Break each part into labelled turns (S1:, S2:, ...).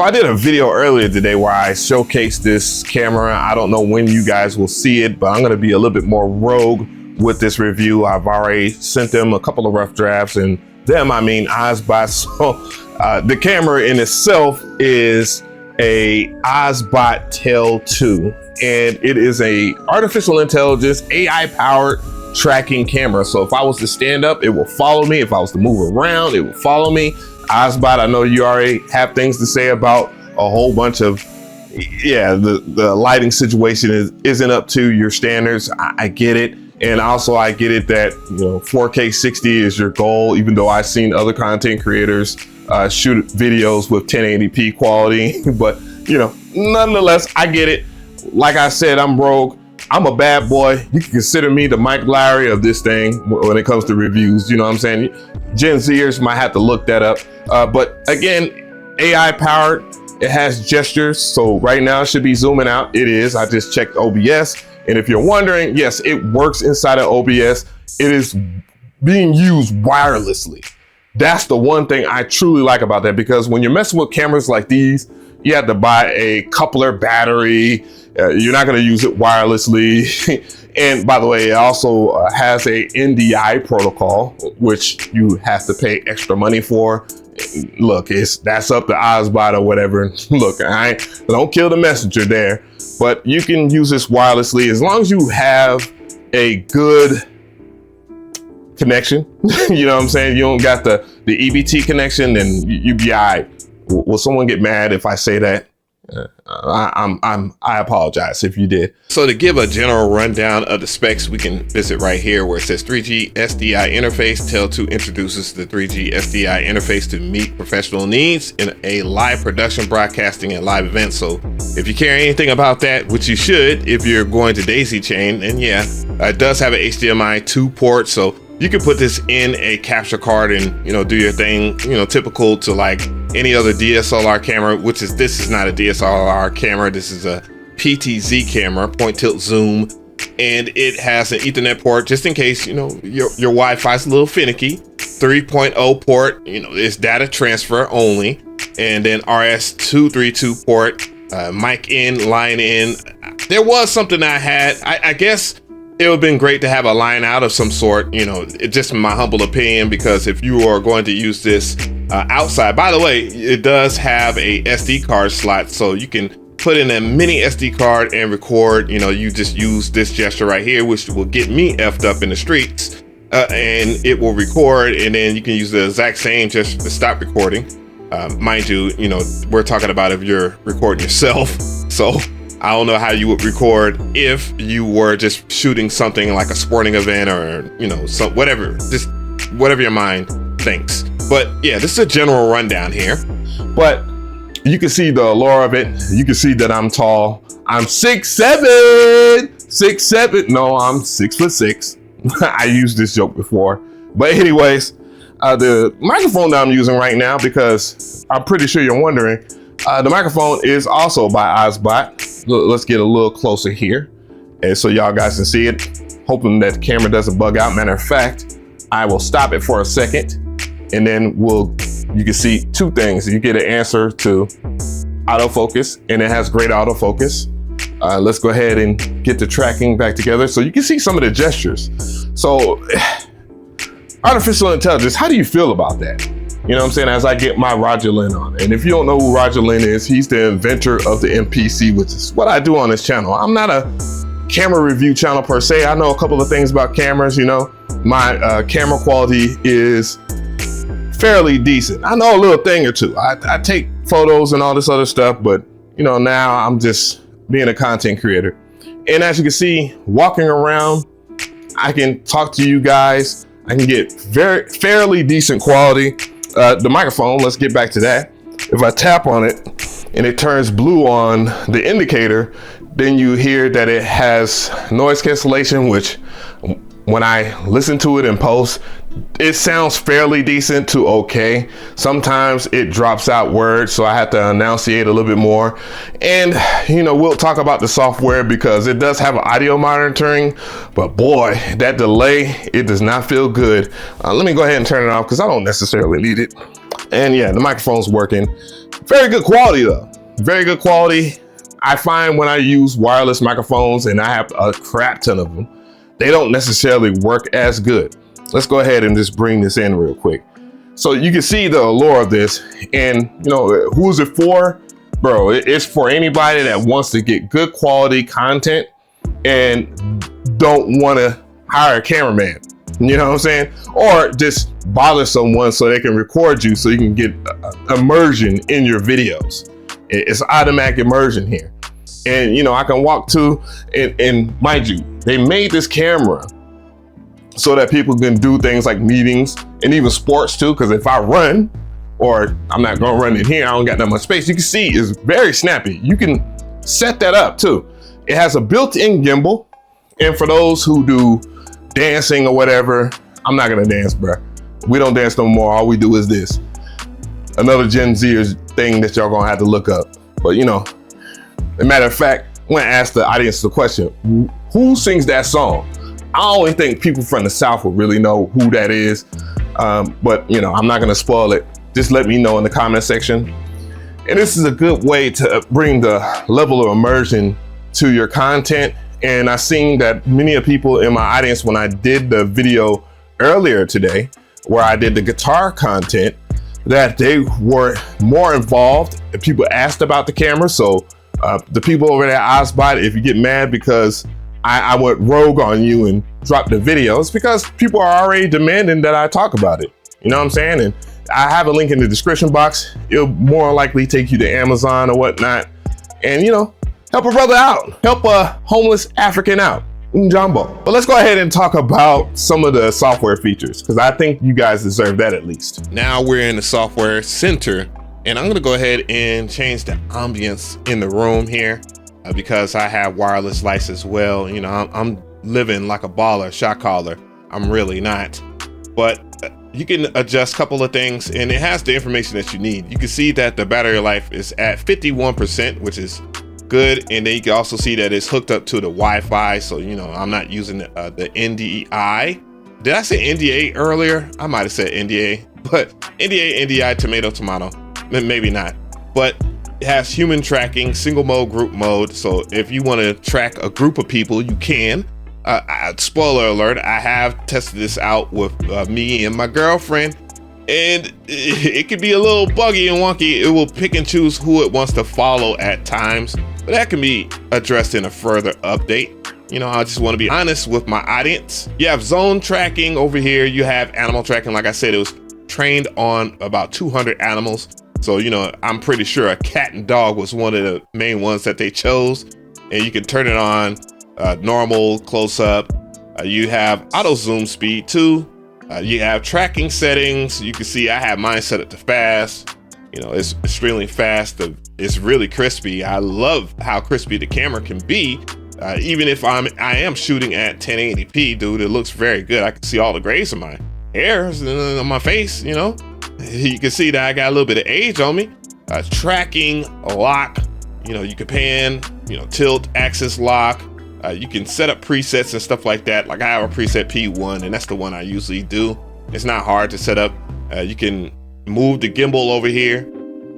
S1: So I did a video earlier today where I showcased this camera. I don't know when you guys will see it, but I'm gonna be a little bit more rogue with this review. I've already sent them a couple of rough drafts, and them, I mean OBSBOT. So the camera in itself is a OBSBOT Tail 2, and it is a artificial intelligence, AI powered tracking camera. So if I was to stand up, it will follow me. If I was to move around, it will follow me. OBSBOT, I know you already have things to say about a whole bunch of, the lighting situation isn't up to your standards. I get it. And also I get it that, 4K 60 is your goal, even though I've seen other content creators shoot videos with 1080p quality, but nonetheless, I get it. Like I said, I'm rogue. I'm a bad boy. You can consider me the Mike Larry of this thing when it comes to reviews. You know what I'm saying? Gen Zers might have to look that up. But again, AI powered, it has gestures. So right now it should be zooming out. It is. I just checked OBS. And if you're wondering, yes, it works inside of OBS. It is being used wirelessly. That's the one thing I truly like about that, because when you're messing with cameras like these, you have to buy a coupler battery. You're not going to use it wirelessly. And by the way, it also has a NDI protocol, which you have to pay extra money for. Look, that's up to OBSBOT or whatever. Look, I don't kill the messenger there, but you can use this wirelessly as long as you have a good connection. You know what I'm saying? You don't got the EBT connection, then you be all right. Will someone get mad if I say that? I apologize if you did. So to give a general rundown of the specs, we can visit right here where it says 3G SDI interface. Tail 2 introduces the 3G SDI interface to meet professional needs in a live production, broadcasting, and live events. So if you care anything about that, which you should if you're going to daisy chain, then yeah, it does have an HDMI 2 port. So you can put this in a capture card and, do your thing, typical to like any other DSLR camera, this is not a DSLR camera. This is a PTZ camera, point tilt zoom, and it has an Ethernet port just in case, your Wi-Fi is a little finicky. 3.0 port, it's data transfer only, and then RS-232 port, mic in, line in. There was something I had, I guess. It would have been great to have a line out of some sort, just in my humble opinion, because if you are going to use this outside, by the way, it does have a SD card slot, so you can put in a mini SD card and record. You just use this gesture right here, which will get me effed up in the streets, and it will record, and then you can use the exact same gesture to stop recording. Mind you, we're talking about if you're recording yourself, so I don't know how you would record if you were just shooting something like a sporting event or, whatever your mind thinks. But yeah, this is a general rundown here. But you can see the allure of it. You can see that I'm tall. I'm 6'7". 6'7". No, I'm 6'6". I used this joke before. But anyways, the microphone that I'm using right now, because I'm pretty sure you're wondering, the microphone is also by OBSBOT. Let's get a little closer here, and so y'all guys can see it. Hoping that the camera doesn't bug out. Matter of fact, I will stop it for a second, and then you can see two things. You get an answer to autofocus, and it has great autofocus. Let's go ahead and get the tracking back together so you can see some of the gestures. So, artificial intelligence, how do you feel about that? You know what I'm saying? As I get my Roger Lynn on. And if you don't know who Roger Lynn is, he's the inventor of the MPC, which is what I do on this channel. I'm not a camera review channel per se. I know a couple of things about cameras. My camera quality is fairly decent. I know a little thing or two. I take photos and all this other stuff, but now I'm just being a content creator. And as you can see, walking around, I can talk to you guys. I can get fairly decent quality. The microphone, let's get back to that. If I tap on it and it turns blue on the indicator, then you hear that it has noise cancellation, which when I listen to it in post, it sounds fairly decent to okay. Sometimes it drops out words, so I have to enunciate a little bit more. And we'll talk about the software because it does have audio monitoring, but boy, that delay, it does not feel good. Let me go ahead and turn it off because I don't necessarily need it. And yeah, the microphone's working. If Very good quality though, very good quality. I find when I use wireless microphones, and I have a crap ton of them, they don't necessarily work as good. Let's go ahead and just bring this in real quick. So you can see the allure of this, and you know, who's it for? Bro, it's for anybody that wants to get good quality content and don't want to hire a cameraman. You know what I'm saying? Or just bother someone so they can record you so you can get immersion in your videos. It's automatic immersion here. And you know, I can walk to, and mind you, they made this camera so that people can do things like meetings and even sports too. Because if I run, or I'm not gonna run in here, I don't got that much space. You can see it's very snappy. You can set that up too. It has a built-in gimbal. And for those who do dancing or whatever, I'm not gonna dance, bro. We don't dance no more. All we do is this. Another Gen Zers thing that y'all gonna have to look up. But you know, as a matter of fact, I'm gonna ask the audience the question: who sings that song? I only think people from the South will really know who that is. But you know, I'm not gonna spoil it. Just let me know in the comment section. And this is a good way to bring the level of immersion to your content. And I've seen that many of people in my audience, when I did the video earlier today, where I did the guitar content, that they were more involved and people asked about the camera. So the people over there at OBSBOT, if you get mad because I went rogue on you and dropped the video, it's because people are already demanding that I talk about it. You know what I'm saying? And I have a link in the description box. It'll more likely take you to Amazon or whatnot. And you know, help a brother out, help a homeless African out, Jumbo. But let's go ahead and talk about some of the software features, because I think you guys deserve that at least. Now we're in the software center, and I'm gonna go ahead and change the ambience in the room here because I have wireless lights as well. You know, I'm living like a baller, shot caller. I'm really not, but you can adjust a couple of things, and it has the information that you need. You can see that the battery life is at 51%, which is good. And then you can also see that it's hooked up to the Wi-Fi. So, you know, I'm not using the NDI. Did I say NDA earlier? I might have said NDA, but NDA, NDI, tomato, maybe not. But it has human tracking, single mode, group mode. So if you want to track a group of people, you can. Spoiler alert, I have tested this out with me and my girlfriend, and it can be a little buggy and wonky. It will pick and choose who it wants to follow at times, but that can be addressed in a further update. You know, I just want to be honest with my audience. You have zone tracking over here. You have animal tracking. Like I said, it was trained on about 200 animals. So, you know, I'm pretty sure a cat and dog was one of the main ones that they chose. And you can turn it on normal, close up. You have auto zoom speed too. You have tracking settings. You can see I have mine set up to fast. You know, it's extremely fast. It's really crispy. I love how crispy the camera can be. Even if I am shooting at 1080p, dude, it looks very good. I can see all the grays in my hairs and on my face, you know. You can see that I got a little bit of age on me. Tracking, lock, you know, you can pan, you know, tilt, axis lock. You can set up presets and stuff like that. Like I have a preset P1, and that's the one I usually do. It's not hard to set up. You can move the gimbal over here.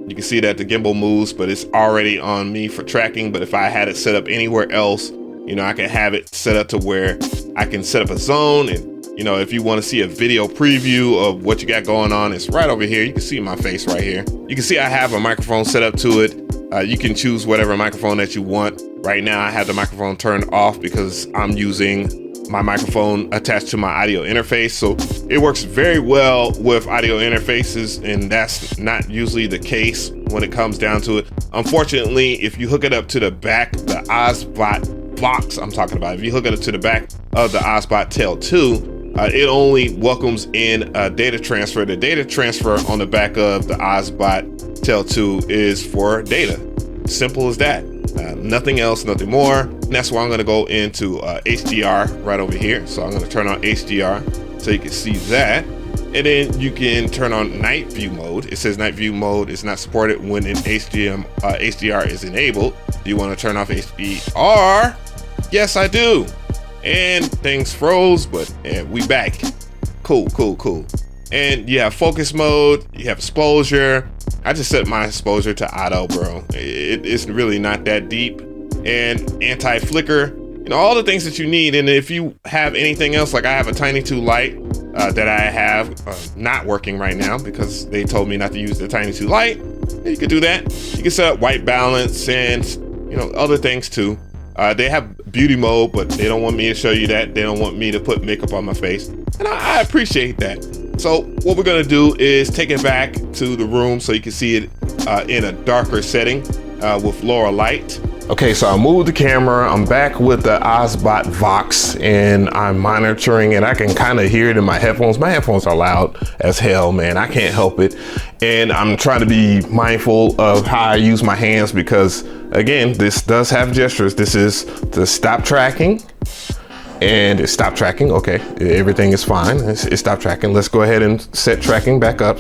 S1: You can see that the gimbal moves, but it's already on me for tracking. But if I had it set up anywhere else, you know, I can have it set up to where I can set up a zone. And, you know, if you want to see a video preview of what you got going on, it's right over here. You can see my face right here. You can see I have a microphone set up to it. You can choose whatever microphone that you want. Right now, I have the microphone turned off because I'm using my microphone attached to my audio interface. So it works very well with audio interfaces, and that's not usually the case when it comes down to it. Unfortunately, if you hook it up to the back, the OBSBOT box I'm talking about, if you hook it up to the back of the OBSBOT Tail 2, it only welcomes in data transfer. The data transfer on the back of the OBSBOT Tail 2 is for data. Simple as that. Nothing else, nothing more. And that's why I'm going to go into HDR right over here. So I'm going to turn on HDR so you can see that. And then you can turn on night view mode. It says night view mode is not supported when an HDR is enabled. Do you want to turn off HDR? Yes, I do. And things froze, but we back. Cool. And you have focus mode, you have exposure, I just set my exposure to auto, bro. It's really not that deep. And anti-flicker, you know, all the things that you need. And if you have anything else, like I have a Tiny 2 light that I have not working right now because they told me not to use the Tiny 2 light. You could do that. You can set up white balance and, you know, other things too. They have beauty mode, but they don't want me to show you that. They don't want me to put makeup on my face. And I appreciate that. So what we're gonna do is take it back to the room so you can see it in a darker setting with lower light. Okay, so I moved the camera. I'm back with the OBSBOT Vox and I'm monitoring it. I can kind of hear it in my headphones. My headphones are loud as hell, man. I can't help it. And I'm trying to be mindful of how I use my hands because, again, this does have gestures. This is the stop tracking. And it stopped tracking. Okay, everything is fine. It stopped tracking. Let's go ahead and set tracking back up.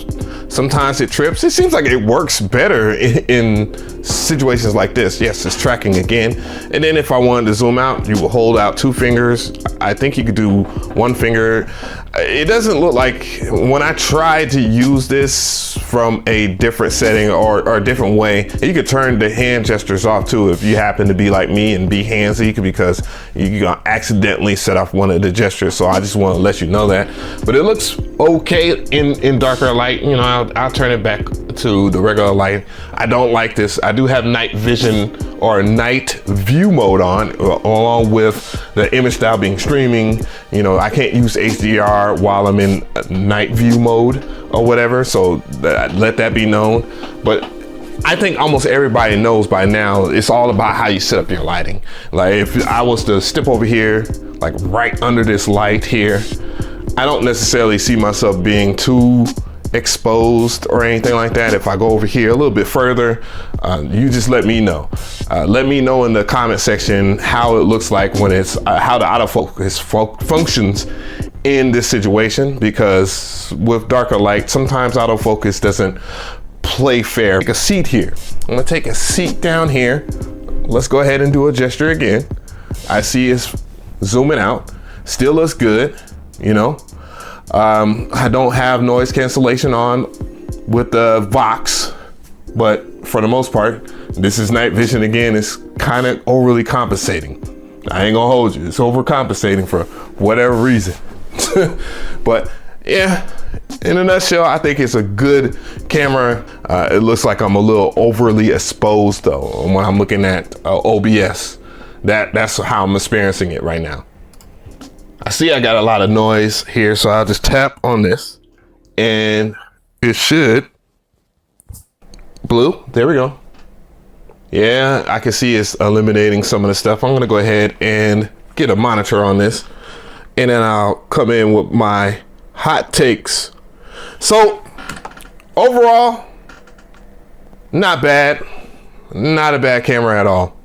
S1: Sometimes it trips. It seems like it works better in situations like this. Yes, it's tracking again. And then if I wanted to zoom out, you will hold out 2 fingers. I think you could do 1 finger. It doesn't look like, when I tried to use this from a different setting or a different way, you could turn the hand gestures off too if you happen to be like me and be handsy, because you're gonna accidentally set off one of the gestures. So I just want to let you know that. But it looks okay in darker light. You know, I'll turn it back to the regular light. I don't like this. I do have night vision or night view mode on, along with the image style being streaming. You know, I can't use HDR while I'm in night view mode or whatever. So let that be known. But I think almost everybody knows by now, it's all about how you set up your lighting. Like if I was to step over here, like right under this light here, I don't necessarily see myself being too exposed or anything like that. If I go over here a little bit further, you just let me know. Let me know in the comment section how it looks like when it's, how the autofocus functions in this situation, because with darker light, sometimes autofocus doesn't play fair. Take a seat here. I'm gonna take a seat down here. Let's go ahead and do a gesture again. I see it's zooming out. Still looks good, you know. I don't have noise cancellation on with the Vox, but for the most part, this is night vision again. It's kind of overly compensating. I ain't gonna hold you. It's overcompensating for whatever reason. But yeah, in a nutshell, I think it's a good camera. It looks like I'm a little overly exposed though when I'm looking at OBS. That's how I'm experiencing it right now. I see I got a lot of noise here, so I'll just tap on this and it should. Blue, there we go. Yeah, I can see it's eliminating some of the stuff. I'm gonna go ahead and get a monitor on this, and then I'll come in with my hot takes. So overall, not bad. Not a bad camera at all.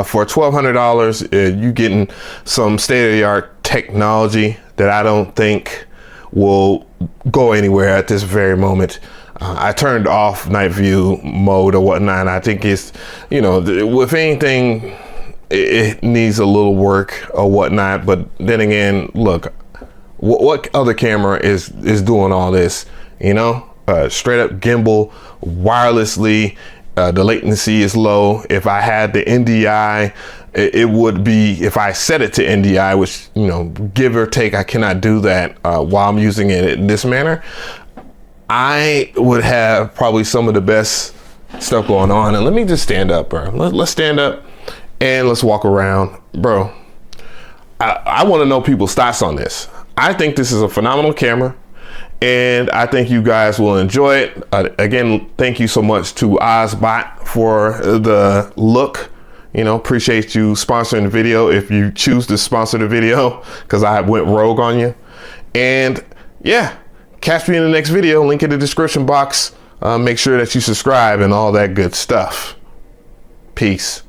S1: For $1,200, you getting some state-of-the-art technology that I don't think will go anywhere at this very moment. I turned off night view mode or whatnot. I think it's, you know, with anything, it needs a little work or whatnot. But then again, look, what other camera is doing all this? You know, straight up gimbal, wirelessly. The latency is low. If I had the NDI, it would be, if I set it to NDI, which, you know, give or take, I cannot do that while I'm using it in this manner, I would have probably some of the best stuff going on. And let me just stand up, bro. Let's stand up and let's walk around. Bro, I want to know people's thoughts on this. I think this is a phenomenal camera, and I think you guys will enjoy it. Again, thank you so much to OBSBOT for the look. You know, appreciate you sponsoring the video if you choose to sponsor the video, because I went rogue on you. And yeah, catch me in the next video. Link in the description box. Make sure that you subscribe and all that good stuff. Peace.